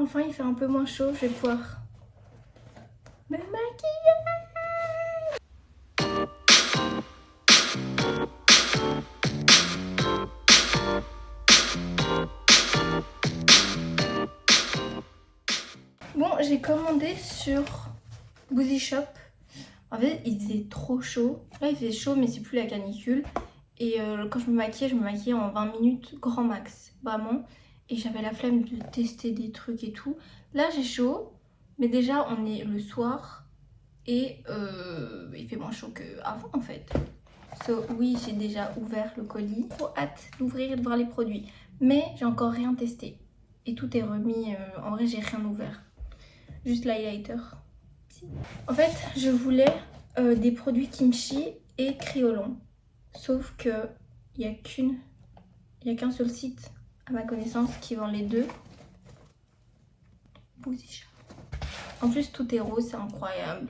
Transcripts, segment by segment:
Enfin, il fait un peu moins chaud, je vais pouvoir me maquiller. Bon, j'ai commandé sur Boozy Shop. En fait, il faisait trop chaud. Là, il fait chaud, mais c'est plus la canicule. Et quand je me maquillais en 20 minutes, grand max, vraiment. Et j'avais la flemme de tester des trucs et tout. Là, j'ai chaud, mais déjà, on est le soir. Et il fait moins chaud qu'avant, en fait. So, oui, j'ai déjà ouvert le colis. Trop hâte d'ouvrir et de voir les produits. Mais j'ai encore rien testé. Et tout est remis. En vrai, j'ai rien ouvert. Juste l'highlighter. En fait, je voulais des produits kimchi et Kryolan. Sauf que il n'y a qu'un seul site à ma connaissance qui vend les deux. Boozy Shop. En plus, tout est rose, c'est incroyable.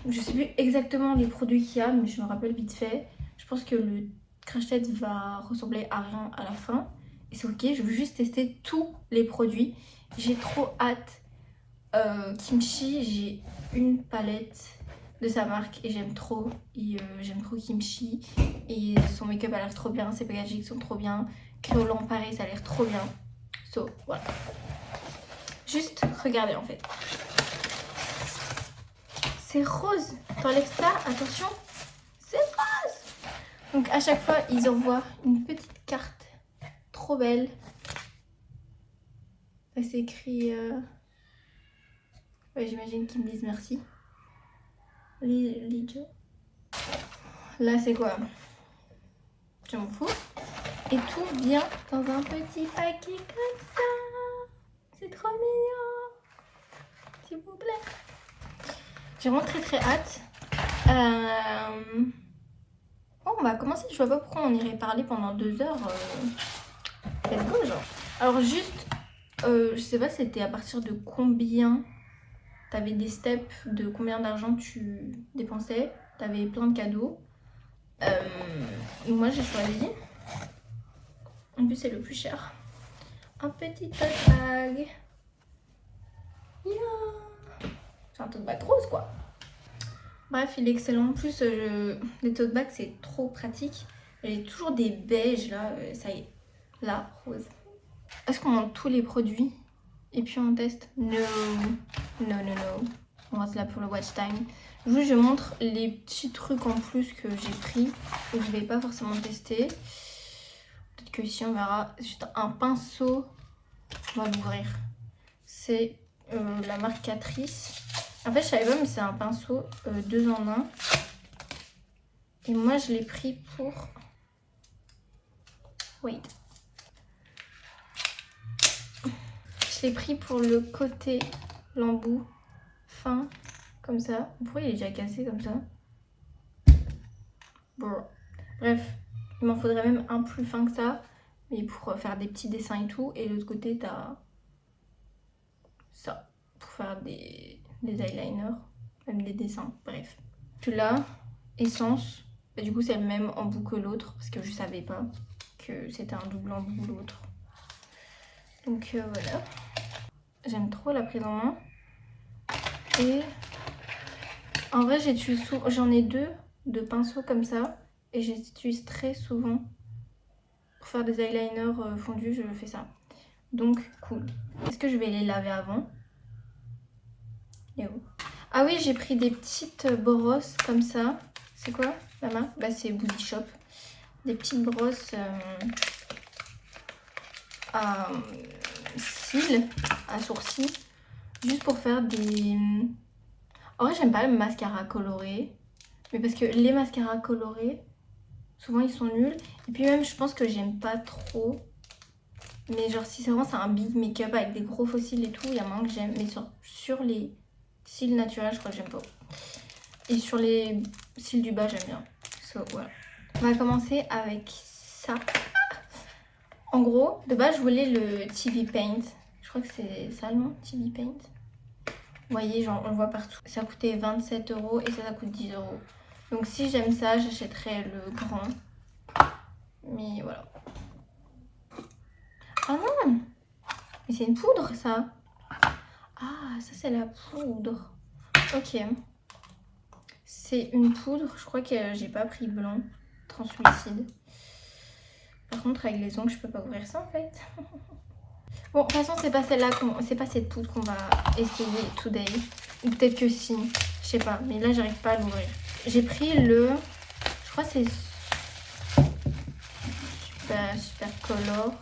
Je sais plus exactement les produits qu'il y a, mais je me rappelle vite fait. Je pense que le crash-tête va ressembler à rien à la fin. Et c'est ok, je veux juste tester tous les produits. J'ai trop hâte. Kimchi, j'ai une palette de sa marque et j'aime trop. J'aime trop Kimchi. Et son make-up a l'air trop bien, ses packaging sont trop bien. Kryolan, pareil, ça a l'air trop bien. So, voilà. Juste regardez en fait. C'est rose. T'enlèves ça, attention, c'est rose. Donc à chaque fois, ils envoient une petite carte trop belle. Là, c'est écrit... Ouais, j'imagine qu'ils me disent merci. Lijo. Là, c'est quoi? Je m'en fous. Et tout vient dans un petit paquet comme ça. C'est trop mignon. S'il vous plaît. J'ai vraiment très hâte. Oh, on va commencer. Je vois pas pourquoi on irait parler pendant 2 heures. Let's go, genre. Alors, juste, je sais pas c'était à partir de combien t'avais des steps, de combien d'argent tu dépensais. T'avais plein de cadeaux. Moi, j'ai choisi. En plus, c'est le plus cher. Un petit tote bag. Yeah. C'est un tote bag rose, quoi. Bref, il est excellent. En plus, les tote bags, c'est trop pratique. J'ai toujours des beiges, là. Ça y est. Là, rose. Est-ce qu'on monte tous les produits et puis on teste? No. No, no, no. On reste là pour le watch time. Juste, je montre les petits trucs en plus que j'ai pris et que je vais pas forcément tester. Peut-être que ici, on verra. Juste un pinceau. On va l'ouvrir. C'est la marque Catrice. En fait, je savais pas, mais c'est un pinceau 2 en 1. Et moi, je l'ai pris pour... Wait. Je l'ai pris pour le côté l'embout fin, comme ça. Pourquoi il est déjà cassé comme ça? Bon. Bref, il m'en faudrait même un plus fin que ça. Mais pour faire des petits dessins et tout. Et l'autre côté, t'as ça. Pour faire des eyeliners. Même des dessins. Bref. Celui-là, essence. Et du coup, c'est le même embout que l'autre. Parce que je savais pas que c'était un double embout l'autre. Donc voilà. J'aime trop la prise en main. Et en vrai, j'en ai 2 de pinceaux comme ça. Et j'utilise très souvent pour faire des eyeliners fondus. Je fais ça. Donc, cool. Est-ce que je vais les laver avant? Et où? Ah oui, j'ai pris des petites brosses comme ça. C'est quoi la marque? Bah, c'est Boozy Shop. Des petites brosses à cils, à sourcils. Juste pour faire des... En vrai, j'aime pas le mascara coloré. Mais parce que les mascaras colorés, souvent ils sont nuls. Et puis même, je pense que j'aime pas trop. Mais genre, si c'est vraiment un big make-up avec des gros faux cils et tout, il y a moins que j'aime. Mais sur les cils naturels, je crois que j'aime pas. Et sur les cils du bas, j'aime bien. So, voilà. On va commencer avec ça. En gros, de base, je voulais le TV Paint. Je crois que c'est ça le nom, TV Paint. Vous voyez, genre, on le voit partout. Ça coûtait 27 € et ça coûte 10 €. Donc si j'aime ça, j'achèterai le grand. Mais voilà. Ah non! Mais c'est une poudre, ça. Ah, ça, c'est la poudre. Ok. C'est une poudre. Je crois que j'ai pas pris blanc. Translucide. Par contre, avec les ongles, je peux pas ouvrir ça, en fait. Bon, de toute façon, c'est pas celle-là, c'est pas cette poudre qu'on va essayer today. Ou peut-être que si. Je sais pas. Mais là, j'arrive pas à l'ouvrir. J'ai pris le... Je crois que c'est... Super color.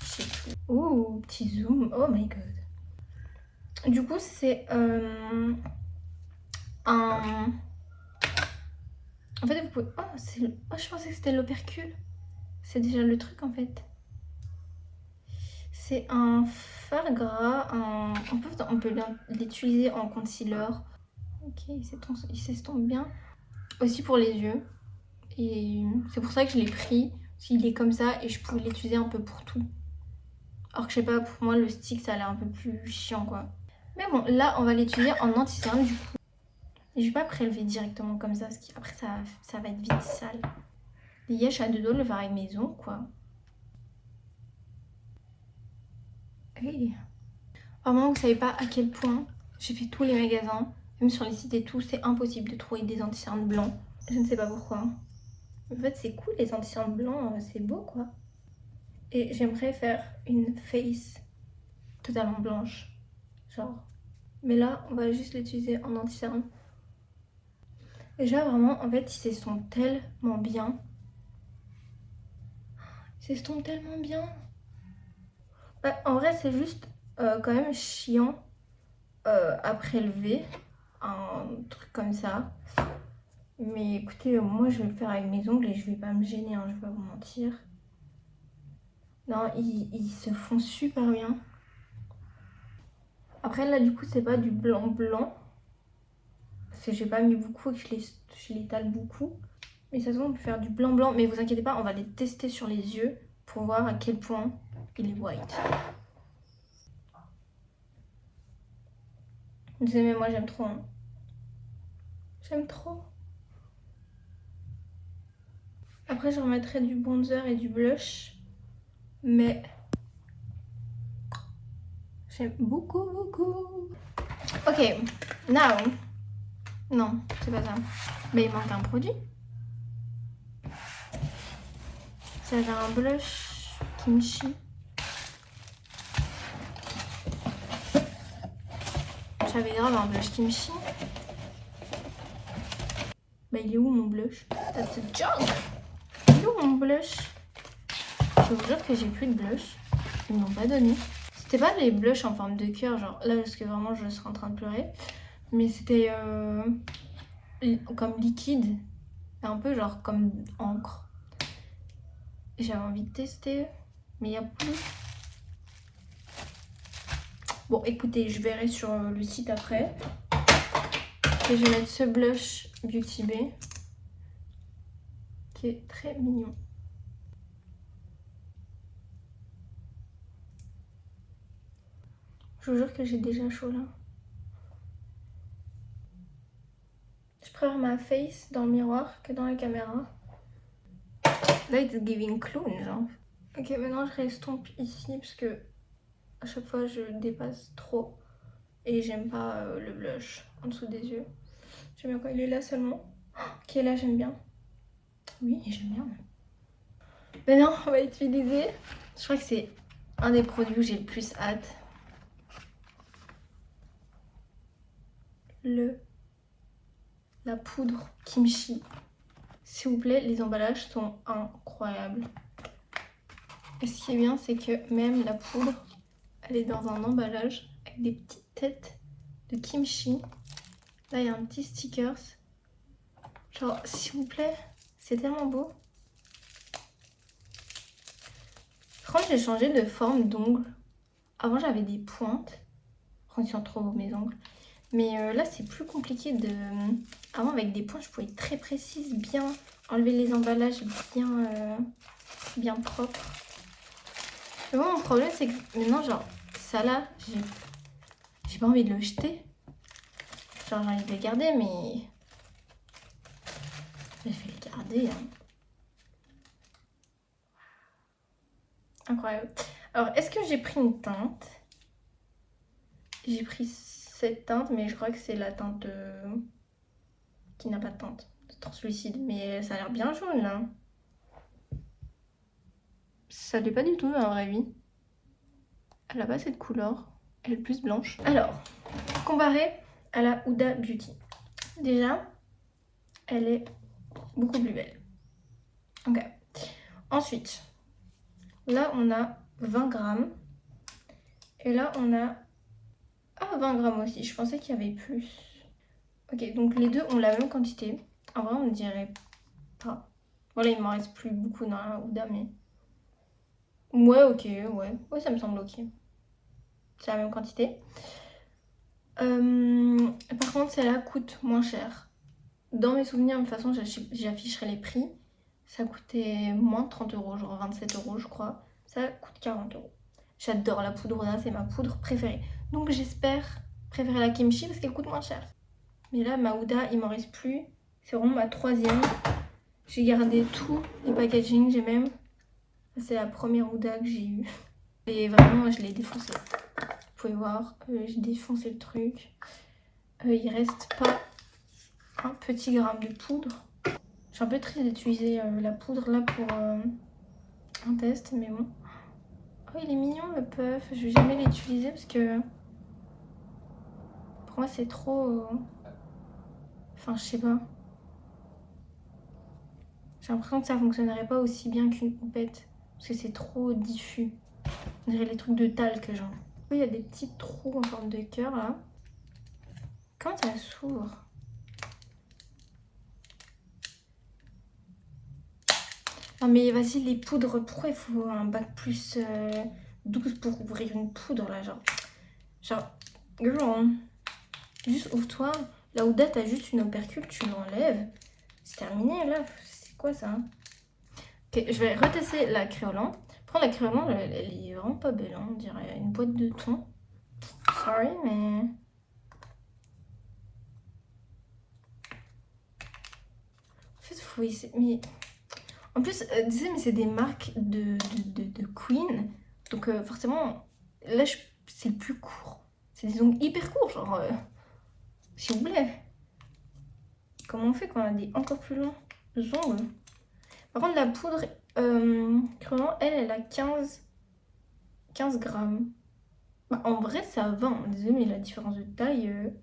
Je sais plus. Ouh, petit zoom. Oh my god. Du coup, c'est un... En fait, vous pouvez... Oh, je pensais que c'était l'opercule. C'est déjà le truc, en fait. C'est un fard gras. On peut l'utiliser en concealer. Ok, il s'estompe bien. Aussi pour les yeux. Et c'est pour ça que je l'ai pris. Il est comme ça et je pouvais l'utiliser un peu pour tout. Alors que je sais pas, pour moi, le stick, ça a l'air un peu plus chiant, quoi. Mais bon, là, on va l'utiliser en anti-cerne, du coup. Et je vais pas prélever directement comme ça, parce qu'après, ça va être vite sale. Les yesh à deux doigts de le faire avec mes ongles, quoi. Hey. Vraiment, vous savez pas à quel point j'ai fait tous les magasins, même sur les sites et tout, c'est impossible de trouver des anti-cernes blancs. Je ne sais pas pourquoi. En fait, c'est cool, les anti-cernes blancs, c'est beau, quoi. Et j'aimerais faire une face totalement blanche. Genre. Mais là, on va juste l'utiliser en anti-cerne. Déjà, vraiment, en fait, il s'estompe tellement bien. Il s'estompe tellement bien. Ouais, en vrai, c'est juste quand même chiant à prélever. Un truc comme ça. Mais écoutez, moi, je vais le faire avec mes ongles et je vais pas me gêner, hein, je vais pas vous mentir. Non, ils se font super bien. Après, là, du coup, c'est pas du blanc blanc. Parce que j'ai pas mis beaucoup et que je l'étale beaucoup. Mais ça se voit, on peut faire du blanc blanc. Mais vous inquiétez pas, on va les tester sur les yeux pour voir à quel point il est white. Désolé, mais moi j'aime trop. Hein. J'aime trop. Après, je remettrai du bronzer et du blush. Mais j'aime beaucoup, beaucoup. Ok, now. Non, c'est pas ça. Mais il manque un produit. J'avais un blush kimchi. J'avais grave un blush kimchi. Bah il est où mon blush? That's a joke. Il est où mon blush? Je vous jure que j'ai plus de blush. Ils m'ont pas donné. C'était pas les blushs en forme de cœur, genre là parce que vraiment je serais en train de pleurer. Mais c'était comme liquide. Un peu genre comme encre. Et j'avais envie de tester. Mais il n'y a plus. Bon écoutez, je verrai sur le site après. Et je vais mettre ce blush Beauty Bay. Qui est très mignon. Je vous jure que j'ai déjà chaud là. Je préfère ma face dans le miroir que dans la caméra. Là, it's giving clown, genre. Ok, maintenant je restompe ici parce que à chaque fois je dépasse trop. Et j'aime pas le blush en dessous des yeux. J'aime bien quand il est là seulement. Ok, là j'aime bien. Oui, j'aime bien. Maintenant, on va utiliser. Je crois que c'est un des produits où j'ai le plus hâte. La poudre kimchi. S'il vous plaît, les emballages sont incroyables. Et ce qui est bien, c'est que même la poudre, elle est dans un emballage avec des petites têtes de kimchi. Là, il y a un petit stickers. Genre, s'il vous plaît, c'est tellement beau. Par contre, j'ai changé de forme d'ongles. Avant, j'avais des pointes. Ils sont trop beaux mes ongles. Mais là, c'est plus compliqué de... Avant, avec des points, je pouvais être très précise, bien enlever les emballages, bien propre. Mais bon, mon problème, c'est que maintenant, genre, ça là, j'ai pas envie de le jeter. Genre, j'ai envie de le garder, mais... Je vais le garder. Hein. Incroyable. Alors, est-ce que j'ai pris une teinte? J'ai pris cette teinte, mais je crois que c'est la teinte qui n'a pas de teinte, translucide. Mais ça a l'air bien jaune là. Ça l'est pas du tout dans la vraie vie. Elle a pas cette couleur. Elle est plus blanche. Alors, comparée à la Huda Beauty. Déjà, elle est beaucoup plus belle. Ok. Ensuite, là on a 20 grammes. Et là on a... Ah, 20 grammes aussi. Je pensais qu'il y avait plus. Ok, donc les deux ont la même quantité. En vrai, on ne dirait pas. Voilà, il m'en reste plus beaucoup dans la Huda, mais... Ouais, ok, ouais. Ouais, ça me semble ok. C'est la même quantité. Par contre, celle-là coûte moins cher. Dans mes souvenirs, de toute façon, j'afficherai les prix. Ça coûtait moins de 30 euros, genre 27 euros, je crois. Ça coûte 40 euros. J'adore la poudre Huda, c'est ma poudre préférée. Donc j'espère préférer la Kimchi parce qu'elle coûte moins cher. Mais là, ma Huda, il m'en reste plus. C'est vraiment ma troisième. J'ai gardé tous les packaging, j'ai même... C'est la première Huda que j'ai eue. Et vraiment, je l'ai défoncé. Vous pouvez voir, j'ai défoncé le truc. Il reste pas un petit gramme de poudre. Je suis un peu triste d'utiliser la poudre là pour un test, mais bon. Oh, il est mignon le puff. Je vais jamais l'utiliser parce que pour moi c'est trop... Enfin, je sais pas. J'ai l'impression que ça fonctionnerait pas aussi bien qu'une poupette. Parce que c'est trop diffus. On dirait les trucs de talc, genre. Il y a des petits trous en forme de cœur là. Comment ça s'ouvre? Non mais vas-y, les poudres, pourquoi il faut un bac plus 12 pour ouvrir une poudre là, genre juste ouvre-toi. Là où date, t'as juste une opercule, tu l'enlèves. C'est terminé là, c'est quoi ça? Ok, je vais retester la créolant. Prendre la créolant, elle est vraiment pas belle, hein. On dirait une boîte de thon. Sorry, mais... En fait, faut essayer... Mais... En plus, tu sais, mais c'est des marques de Queen. Donc forcément, là, c'est le plus court. C'est des ongles hyper courts, genre... s'il vous plaît. Comment on fait quand on a des encore plus longs ongles? Par contre, la poudre créolant, elle a 15 grammes. Bah, en vrai, ça va. Hein. Désolée, mais la différence de taille...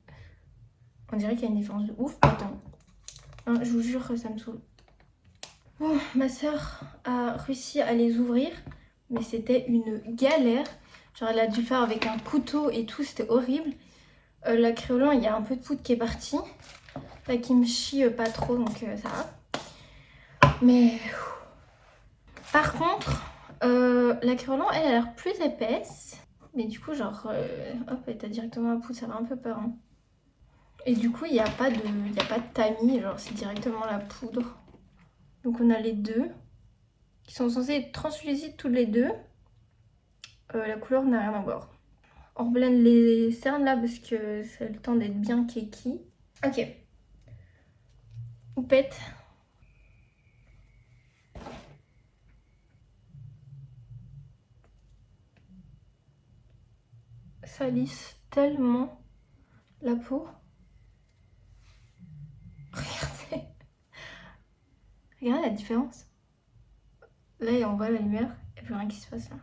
on dirait qu'il y a une différence de ouf. Attends. Hein, je vous jure que ça me saoule. Bon, ma soeur a réussi à les ouvrir, mais c'était une galère. Genre, elle a dû le faire avec un couteau et tout, c'était horrible. La créolant, il y a un peu de poudre qui est partie. La kimchi, pas trop, donc ça va. Mais... Par contre, la créolant, elle a l'air plus épaisse. Mais du coup, genre, hop, t'as directement la poudre, ça fait un peu peur. Hein. Et du coup, il n'y a pas de tamis, genre, c'est directement la poudre. Donc on a les deux qui sont censés être translucides tous les deux. La couleur n'a rien à voir. On reblende les cernes là parce que c'est le temps d'être bien keki. Ok. Houppette. Ça lisse tellement la peau. Regardez. Regardez la différence. Là, on voit la lumière. Il n'y a plus rien qui se passe là.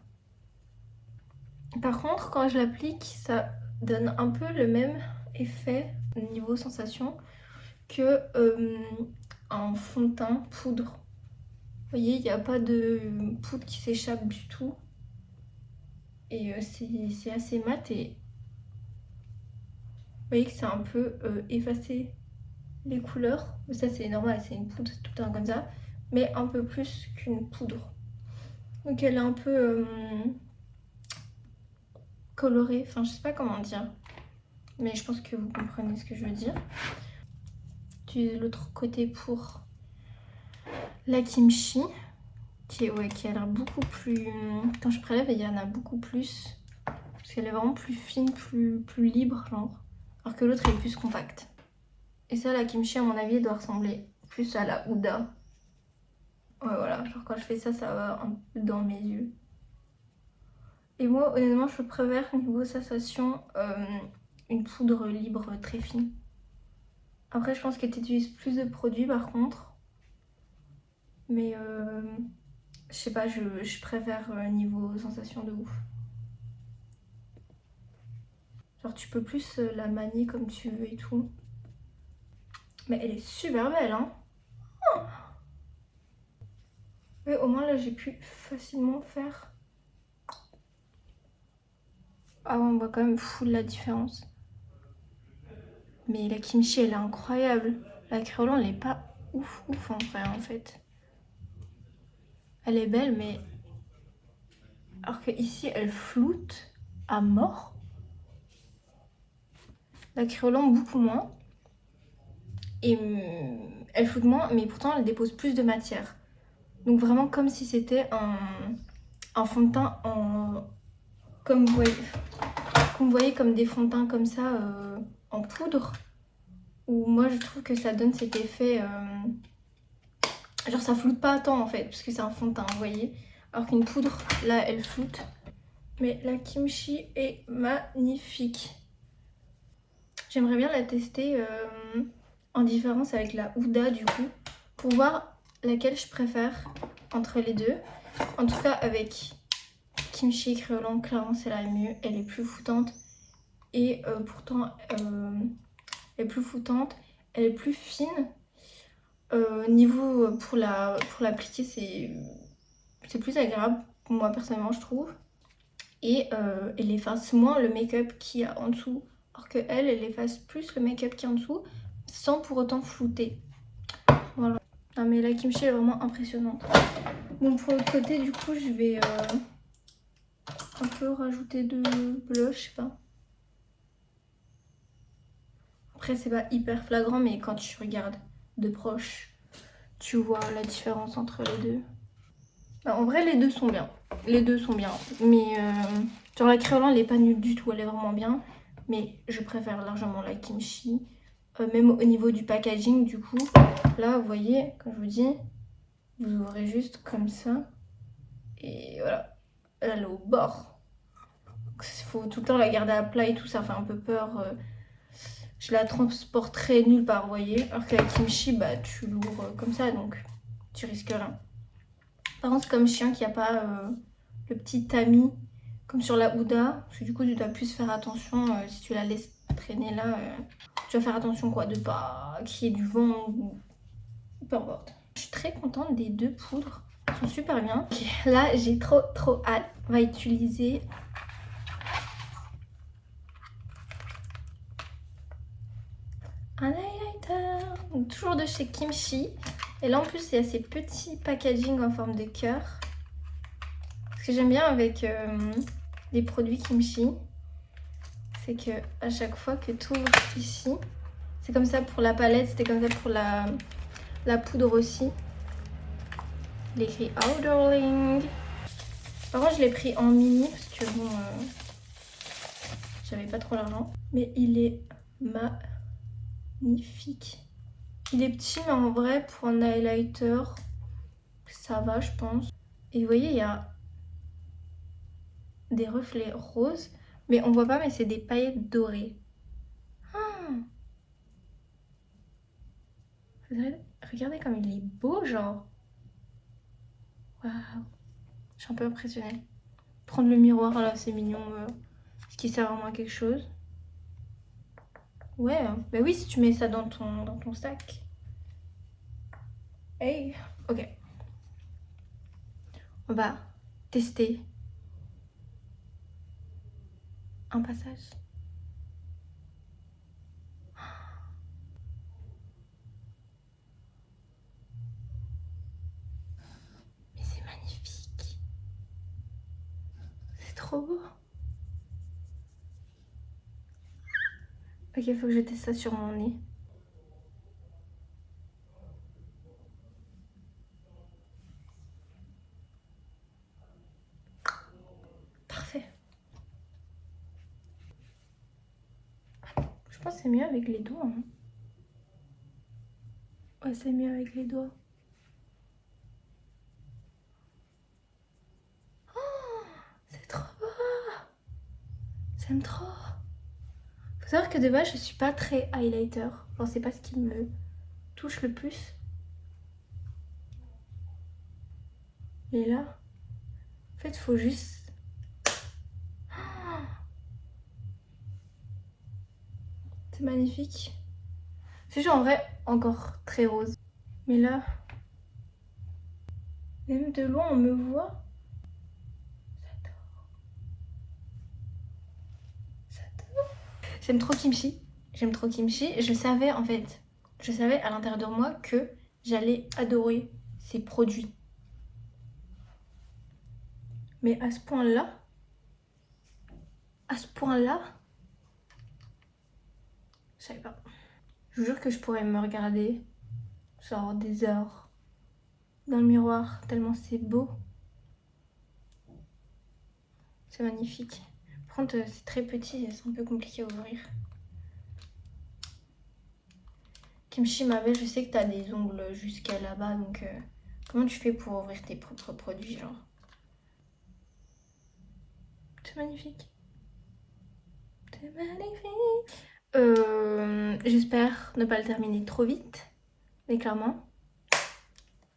Par contre, quand je l'applique, ça donne un peu le même effet niveau sensation que un fond de teint poudre. Vous voyez, il n'y a pas de poudre qui s'échappe du tout. Et c'est assez mat et vous voyez que c'est un peu effacé les couleurs. Mais ça c'est normal, c'est une poudre, c'est tout le temps comme ça. Mais un peu plus qu'une poudre. Donc elle est un peu colorée, enfin je sais pas comment dire. Mais je pense que vous comprenez ce que je veux dire. J'utilise l'autre côté pour la kimchi. Qui a l'air beaucoup plus... Quand je prélève, il y en a beaucoup plus. Parce qu'elle est vraiment plus fine, plus libre, genre. Alors que l'autre est plus compacte. Et ça, la kimchi, à mon avis, doit ressembler plus à la Huda. Ouais, voilà. Genre quand je fais ça, ça va un peu dans mes yeux. Et moi, honnêtement, je préfère niveau sensation une poudre libre très fine. Après, je pense que tu utilises plus de produits par contre. Mais je sais pas, je préfère niveau sensation de ouf. Genre, tu peux plus la manier comme tu veux et tout. Mais elle est super belle, hein. Mais au moins là, j'ai pu facilement faire. Ah, on voit quand même full la différence. Mais la kimchi, elle est incroyable. La créolon, elle est pas ouf ouf en vrai, en fait. Elle est belle, mais... Alors que ici, elle floute à mort. La créolon, beaucoup moins. Et elle floute moins, mais pourtant, elle dépose plus de matière. Donc vraiment comme si c'était un fond de teint en... Comme vous voyez comme des fonds de teint comme ça en poudre. Où moi, je trouve que ça donne cet effet... Genre ça floute pas tant en fait, parce que c'est un fond de teint, vous voyez. Alors qu'une poudre, là, elle floute. Mais la kimchi est magnifique. J'aimerais bien la tester en différence avec la Huda du coup, pour voir laquelle je préfère entre les deux. En tout cas avec kimchi créolon, clairement c'est la mieux. Elle est plus foutante et pourtant elle est plus foutante, elle est plus fine. Niveau pour l'appliquer c'est plus agréable pour moi personnellement je trouve. Et elle efface moins le make-up qu'il y a en dessous. Alors que elle efface plus le make-up qu'il y a en dessous sans pour autant flouter. Voilà. Non mais la kimchi est vraiment impressionnante. Bon pour l'autre côté du coup je vais un peu rajouter de blush, je sais pas. Après c'est pas hyper flagrant mais quand tu regardes de proche, tu vois la différence entre les deux. Bah, en vrai les deux sont bien. Les deux sont bien. Mais genre la créolin elle est pas nulle du tout, elle est vraiment bien. Mais je préfère largement la kimchi. Même au niveau du packaging du coup. Là vous voyez, comme je vous dis, vous ouvrez juste comme ça. Et voilà. Elle est au bord. Il faut tout le temps la garder à plat et tout, ça fait un peu peur. Je la transporterai nulle part, vous voyez. Alors que la kimchi, bah tu l'ouvres comme ça, donc tu risques rien. Par contre, c'est comme chien qu'il n'y a pas le petit tamis comme sur la Huda. Parce que du coup, tu dois plus faire attention si tu la laisses traîner là. Tu dois faire attention quoi, de pas qu'il y ait du vent ou peu importe. Je suis très contente des deux poudres. Elles sont super bien. Okay, là, j'ai trop hâte. On va utiliser un highlighter. Donc, toujours de chez Kimchi. Et là, en plus, il y a ces petits packaging en forme de cœur. Ce que j'aime bien avec les produits Kimchi, c'est que à chaque fois que tu ouvres ici, c'est comme ça pour la palette, c'était comme ça pour la poudre aussi. Il est écrit Oh Darling. Par contre, je l'ai pris en mini parce que bon, j'avais pas trop l'argent. Mais il est magnifique. Il est petit, mais en vrai, pour un highlighter, ça va, je pense. Et vous voyez, il y a des reflets roses, mais on voit pas, mais c'est des paillettes dorées. Ah, regardez comme il est beau, genre. Waouh. Je suis un peu impressionnée. Prendre le miroir là, c'est mignon. Est-ce qu'il sert vraiment à quelque chose? Ouais, bah oui, si tu mets ça dans ton sac. Hey, ok. On va tester un passage. Mais c'est magnifique. C'est trop beau. Ok, il faut que je teste ça sur mon nez. Parfait. Je pense que c'est mieux avec les doigts. Hein. Ouais, c'est mieux avec les doigts. Oh, c'est trop beau. J'aime trop. Faut savoir que de base, je suis pas très highlighter. Genre, c'est pas ce qui me touche le plus. Mais là, en fait, faut juste... C'est magnifique. C'est juste en vrai encore très rose. Mais là, même de loin, on me voit. J'adore. J'aime trop kimchi. J'aime trop kimchi. Je savais en fait, je savais à l'intérieur de moi que j'allais adorer ces produits. Mais à ce point-là, je savais pas. Je vous jure que je pourrais me regarder genre des heures dans le miroir tellement c'est beau. C'est magnifique. Par contre, c'est très petit et c'est un peu compliqué à ouvrir. Kimchi, ma belle, je sais que t'as des ongles jusqu'à là-bas, donc comment tu fais pour ouvrir tes propres produits, genre? C'est magnifique. C'est magnifique. J'espère ne pas le terminer trop vite, mais clairement,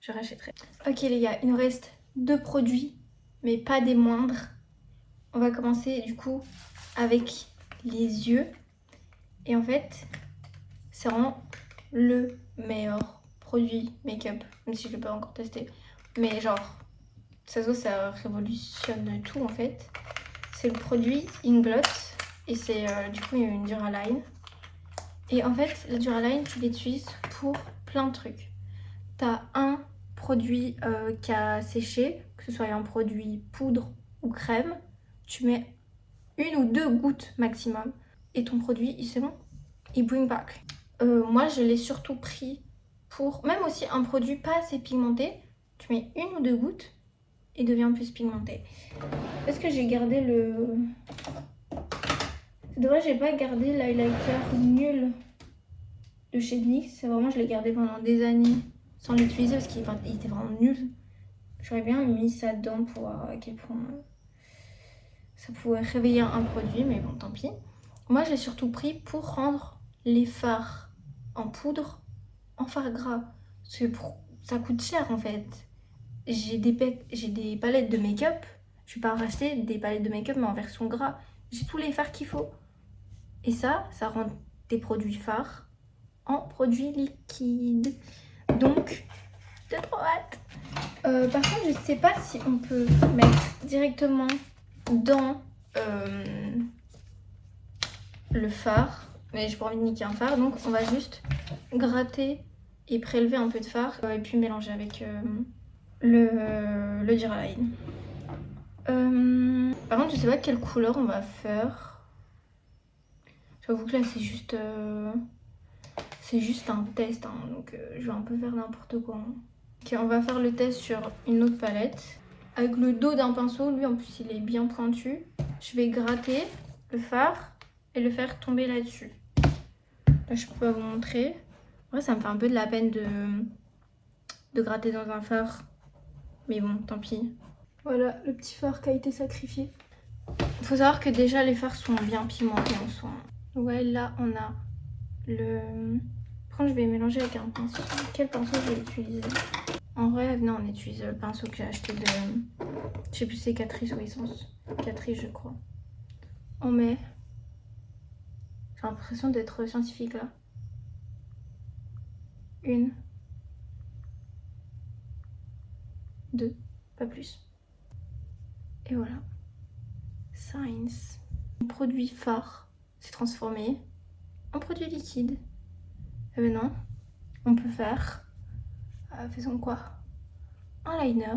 je rachèterai. Ok les gars, il nous reste 2 produits, mais pas des moindres. On va commencer du coup avec les yeux. Et en fait, c'est vraiment le meilleur produit make-up, même si je l'ai pas encore testé. Mais genre, ça révolutionne tout en fait. C'est le produit Inglot et c'est du coup une Duraline. Et en fait, la Duraline, tu l'utilises pour plein de trucs. T'as un produit qui a séché, que ce soit un produit poudre ou crème. Tu mets 1 ou 2 gouttes maximum et ton produit, c'est bon, il bring back. Moi, je l'ai surtout pris pour, même aussi un produit pas assez pigmenté, tu mets 1 ou 2 gouttes et devient plus pigmenté. Est-ce que j'ai gardé le... C'est dommage, j'ai pas gardé l'highlighter nul de chez NYX. Vraiment, je l'ai gardé pendant des années sans l'utiliser parce qu'il était vraiment nul. J'aurais bien mis ça dedans pour voir à quel point ça pouvait réveiller un produit, mais bon, tant pis. Moi, je l'ai surtout pris pour rendre les fards en poudre en fard gras. Parce que ça coûte cher en fait. J'ai des palettes de make-up. Je vais pas racheter des palettes de make-up mais en version gras. J'ai tous les fards qu'il faut. Et ça rend tes produits fards en produits liquides. Donc, j'ai trop hâte. Par contre, je sais pas si on peut mettre directement dans le fard. Mais j'ai pas envie de niquer un fard. Donc, on va juste gratter et prélever un peu de fard. Et puis mélanger avec le Duraline. Par contre, je sais pas quelle couleur on va faire. J'avoue que là, c'est juste un test. Hein, donc, je vais un peu faire n'importe quoi. Hein. Ok, on va faire le test sur une autre palette. Avec le dos d'un pinceau, lui en plus il est bien pointu. Je vais gratter le fard et le faire tomber là-dessus. Là je peux vous montrer. En vrai ça me fait un peu de la peine de gratter dans un fard. Mais bon, tant pis. Voilà le petit fard qui a été sacrifié. Il faut savoir que déjà les fards sont bien pimentés en soi. Ouais, là on a le... Par contre je vais mélanger avec un pinceau. Quel pinceau je vais utiliser? En vrai, non, on utilise le pinceau que j'ai acheté de... Je sais plus si c'est Catrice ou Essence. Catrice, je crois. On met... J'ai l'impression d'être scientifique, là. 1, 2, pas plus. Et voilà. Science. Le produit phare s'est transformé en produit liquide. Et maintenant, on peut faire... faisons quoi? Un liner.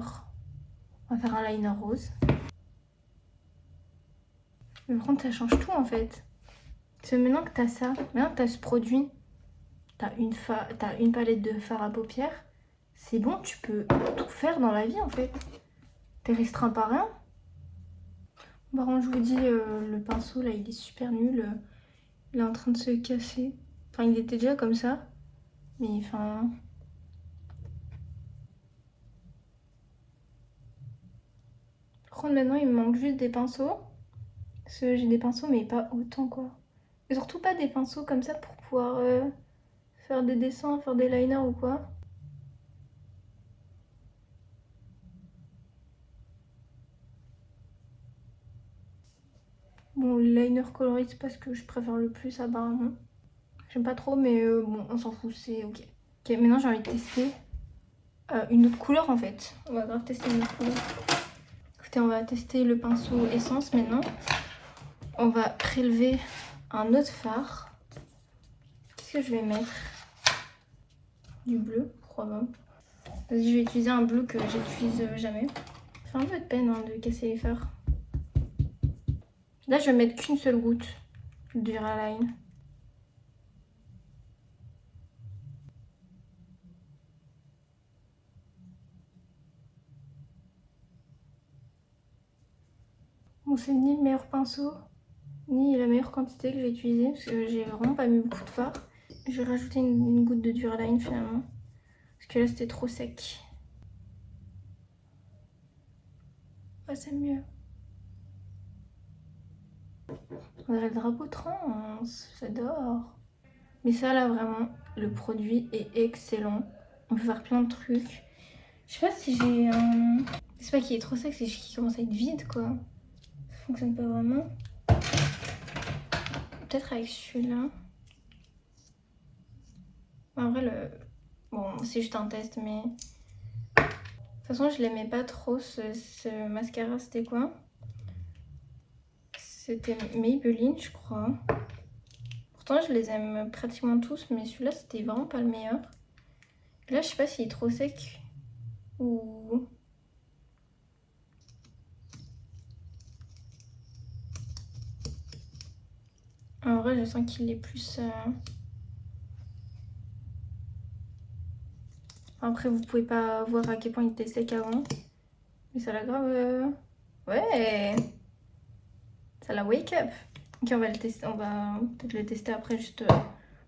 On va faire un liner rose. Mais par contre, ça change tout, en fait. Parce que maintenant que t'as ça, maintenant que t'as ce produit, t'as une palette de fard à paupières, c'est bon, tu peux tout faire dans la vie, en fait. T'es restreint par rien. Par contre, je vous dis, le pinceau, là, il est super nul. Il est en train de se casser. Enfin, il était déjà comme ça. Mais enfin... Par contre, maintenant, il me manque juste des pinceaux. Parce que j'ai des pinceaux, mais pas autant quoi. Et surtout pas des pinceaux comme ça pour pouvoir faire des dessins, faire des liners ou quoi. Bon, le liner coloré, c'est pas ce que je préfère le plus apparemment. J'aime pas trop, mais bon, on s'en fout, c'est ok. Ok, maintenant j'ai envie de tester une autre couleur en fait. On va grave tester une autre couleur. Écoutez, on va tester le pinceau essence maintenant. On va prélever un autre fard. Qu'est-ce que je vais mettre? Du bleu, probablement. Vas-y, je vais utiliser un bleu que j'utilise jamais. Ça fait un peu de peine hein, de casser les fards. Là, je vais mettre qu'une seule goutte de Duraline. Bon, c'est ni le meilleur pinceau, ni la meilleure quantité que j'ai utilisée, parce que j'ai vraiment pas mis beaucoup de fard. Je vais rajouter une goutte de Duraline finalement, parce que là c'était trop sec. Ouais, c'est mieux. On dirait le drapeau de France, j'adore. Mais ça là vraiment, le produit est excellent. On peut faire plein de trucs. Je sais pas si j'ai un... C'est pas qu'il est trop sec, c'est juste qu'il commence à être vide quoi. Ça fonctionne pas vraiment. Peut-être avec celui-là. En vrai, bon, c'est juste un test, mais... De toute façon, je l'aimais pas trop, ce mascara. C'était quoi? C'était Maybelline, je crois. Pourtant, je les aime pratiquement tous, mais celui-là, c'était vraiment pas le meilleur. Là, je sais pas s'il est trop sec ou... En vrai, je sens qu'il est plus... Après, vous pouvez pas voir à quel point il était sec avant. Mais ça l'a grave... Ouais! Ça l'a wake up. Ok, on va le tester. On va peut-être le tester après, juste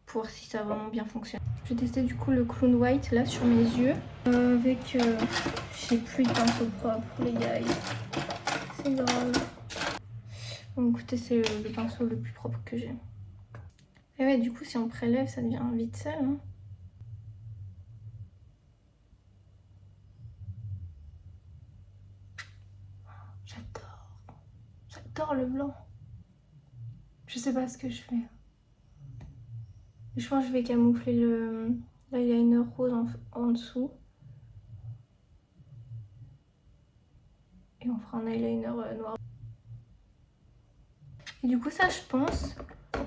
pour voir si ça a vraiment bien fonctionné. Je vais tester du coup le Clown White là sur mes yeux. Avec... j'ai plus de pinceau propre, les gars. C'est grave. Bon, écoutez, c'est le pinceau le plus propre que j'ai. Et ouais, du coup, si on prélève, ça devient vite sale. Hein. J'adore. J'adore le blanc. Je sais pas ce que je fais. Je pense que je vais camoufler l'eyeliner rose en dessous. Et on fera un eyeliner noir. Et du coup, ça, je pense,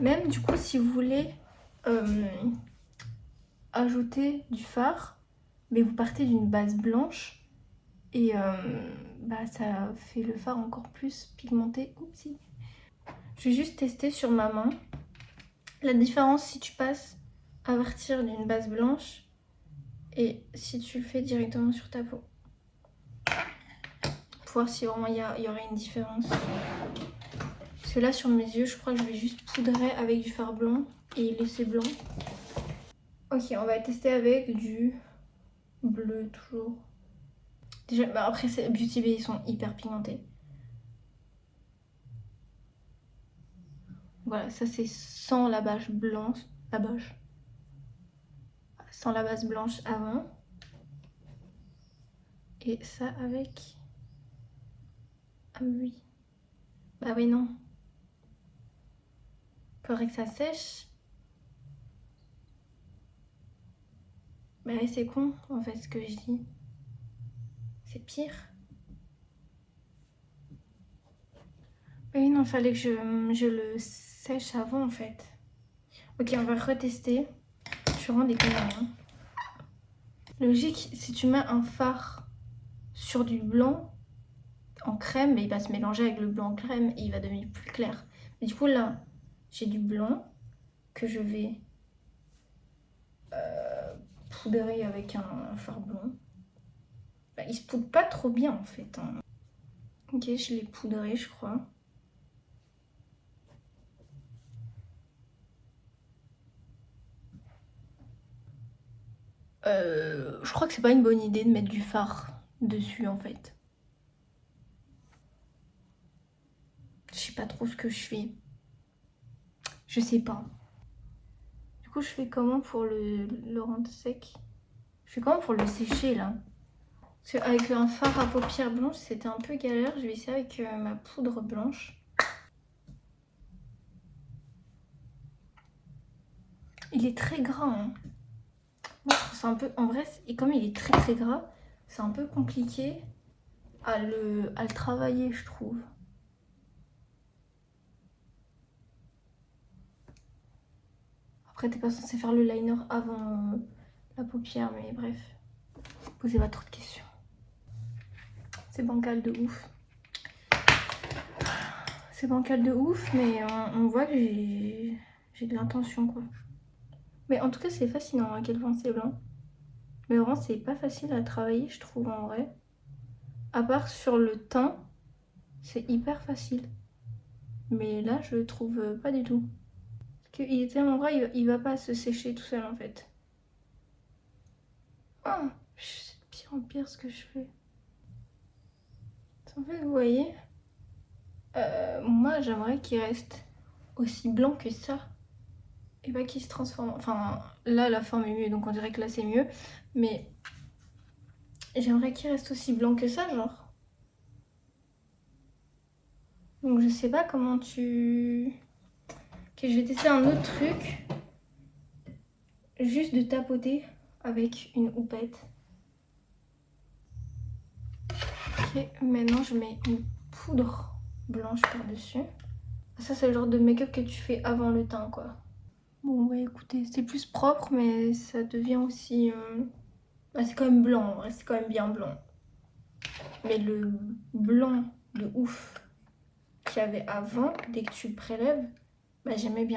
même du coup, si vous voulez ajouter du fard, mais vous partez d'une base blanche et bah, ça fait le fard encore plus pigmenté. Oupsie. Je vais juste tester sur ma main la différence si tu passes à partir d'une base blanche et si tu le fais directement sur ta peau. Pour voir si vraiment il y aurait une différence. Parce que là sur mes yeux, je crois que je vais juste poudrer avec du fard blanc et laisser blanc. Ok, on va tester avec du bleu toujours. Déjà, bah après Beauty Bay, ils sont hyper pigmentés. Voilà, ça c'est sans la base blanche. Sans la base blanche avant. Et ça avec... Ah oui. Bah oui, non. Faudrait que ça sèche. Bah oui, c'est con, en fait, ce que je dis. C'est pire. Bah oui, non, fallait que je le sèche avant, en fait. Ok, on va retester. Je suis vraiment des conneries. Hein. Logique, si tu mets un fard sur du blanc en crème, il va se mélanger avec le blanc en crème et il va devenir plus clair. Mais du coup, là, j'ai du blanc que je vais poudrer avec un fard blanc. Bah, il se poudre pas trop bien en fait. Hein. Ok, je l'ai poudré, je crois. Je crois que c'est pas une bonne idée de mettre du fard dessus en fait. Je sais pas trop ce que je fais. Je sais pas. Du coup, je fais comment pour le rendre sec? Je fais comment pour le sécher là? Parce qu'avec un fard à paupières blanches, c'était un peu galère. Je vais essayer avec ma poudre blanche. Il est très gras, hein. Moi, c'est un peu... En vrai, et comme il est très très gras, c'est un peu compliqué à le travailler, je trouve. Après, t'es pas censé faire le liner avant la paupière, mais bref. Posez pas trop de questions. C'est bancal de ouf. C'est bancal de ouf, mais on voit que j'ai de l'intention, quoi. Mais en tout cas, c'est fascinant à quel point c'est blanc. Mais vraiment, c'est pas facile à travailler, je trouve, en vrai. À part sur le teint, c'est hyper facile. Mais là, je trouve pas du tout. Parce qu'il est tellement gras, il va pas se sécher tout seul, en fait. Ah, c'est de pire en pire ce que je fais. En fait, vous voyez, moi, j'aimerais qu'il reste aussi blanc que ça. Et pas qu'il se transforme. Enfin, là, la forme est mieux, donc on dirait que là, c'est mieux. Mais j'aimerais qu'il reste aussi blanc que ça, genre. Donc je sais pas comment tu... Ok, je vais tester un autre truc. Juste de tapoter avec une houppette. Ok, maintenant je mets une poudre blanche par-dessus. Ça, c'est le genre de make-up que tu fais avant le teint, quoi. Bon, ouais, écoutez, c'est plus propre, mais ça devient aussi... Bah, c'est quand même blanc, c'est quand même bien blanc. Mais le blanc de ouf qu'il y avait avant, dès que tu le prélèves, bah j'aimais bien.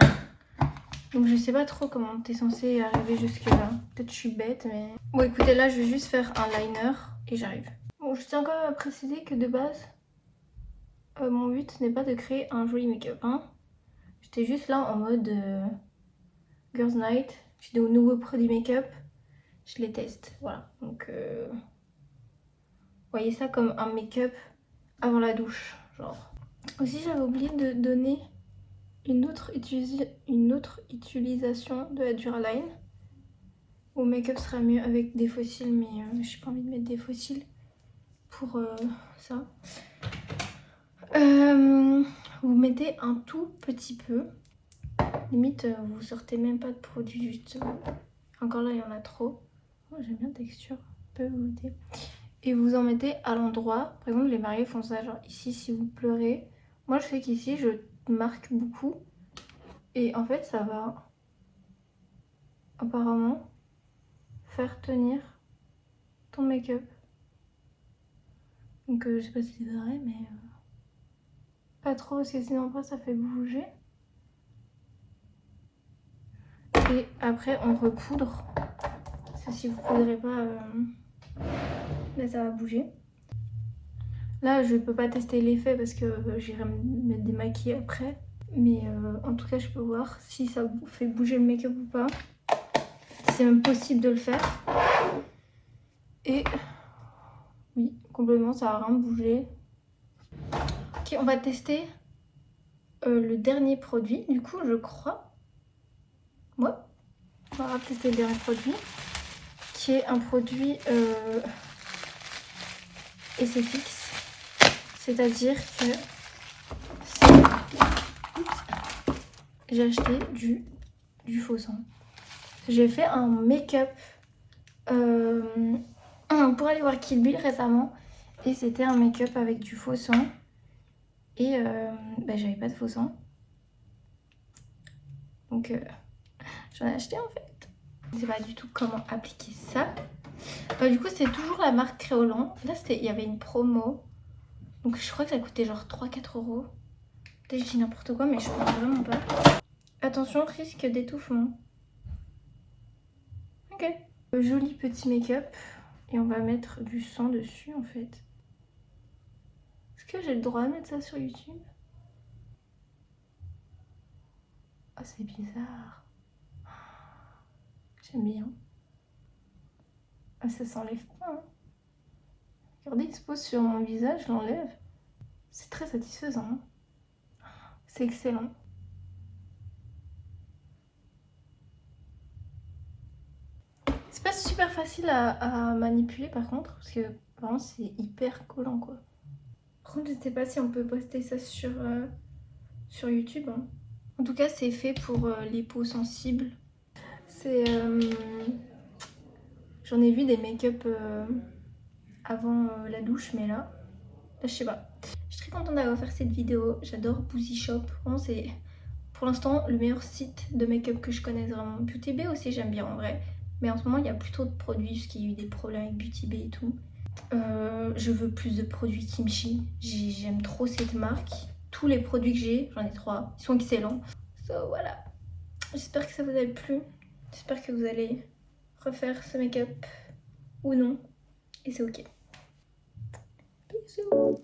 Donc je sais pas trop comment t'es censé arriver jusque là. Peut-être je suis bête, mais... Bon écoutez, là je vais juste faire un liner et j'arrive. Bon, je tiens quand même à préciser que de base, mon but n'est pas de créer un joli make-up, hein. J'étais juste là en mode Girls Night. J'ai des nouveaux produits make-up, je les teste, voilà. Donc voyez ça comme un make-up avant la douche, genre. Aussi j'avais oublié de donner une autre utilisation de la Duraline. Mon make-up sera mieux avec des fossiles, mais j'ai pas envie de mettre des fossiles pour ça. Vous mettez un tout petit peu. Limite, vous sortez même pas de produit, juste. Encore là, il y en a trop. Oh, j'aime bien la texture. Peu goûter. Et vous en mettez à l'endroit. Par exemple, les mariés font ça, genre ici, si vous pleurez. Moi, je sais qu'ici, je marque beaucoup. Et en fait, ça va apparemment faire tenir ton make-up. Donc je sais pas si c'est vrai, mais pas trop parce que sinon après ça fait bouger. Et après on repoudre. Parce que si vous poudrez pas, là ça va bouger. Là je peux pas tester l'effet parce que j'irai me démaquiller après. Mais en tout cas je peux voir si ça fait bouger le make-up ou pas. C'est même possible de le faire. Et oui, complètement ça a rien bougé. Ok, on va tester le dernier produit. Du coup je crois. Ouais. On va tester le dernier produit. Qui est un produit SFX. C'est-à-dire que j'ai acheté du faux sang. J'ai fait un make-up pour aller voir Kill Bill récemment. Et c'était un make-up avec du faux sang. Et bah, j'avais pas de faux sang. Donc j'en ai acheté en fait. Je sais pas du tout comment appliquer ça. Du coup c'est toujours la marque Créolan. Là il y avait une promo. Donc je crois que ça coûtait genre 3-4 euros. Peut-être que je dis n'importe quoi mais je crois vraiment pas. Attention, risque d'étouffement. Ok. Joli petit make-up. Et on va mettre du sang dessus en fait. Est-ce que j'ai le droit de mettre ça sur YouTube? Oh c'est bizarre. J'aime bien. Ah ça s'enlève pas hein. Regardez, il se pose sur mon visage, je l'enlève. C'est très satisfaisant. Hein. C'est excellent. C'est pas super facile à manipuler par contre, parce que vraiment c'est hyper collant quoi. Par contre, je sais pas si on peut poster ça sur YouTube, hein. En tout cas, c'est fait pour les peaux sensibles. C'est. J'en ai vu des make-up avant la douche, mais là, je sais pas. Je suis très contente d'avoir fait cette vidéo. J'adore Boozy Shop. Vraiment, c'est pour l'instant le meilleur site de make-up que je connaisse vraiment. Beauty Bay aussi, j'aime bien en vrai. Mais en ce moment, il y a plus trop de produits parce qu'il y a eu des problèmes avec Beauty Bay et tout. Je veux plus de produits Kimchi. J'aime trop cette marque. Tous les produits que j'ai, j'en ai 3, ils sont excellents. So voilà. J'espère que ça vous a plu. J'espère que vous allez refaire ce make-up ou non. Et c'est ok. Bisous.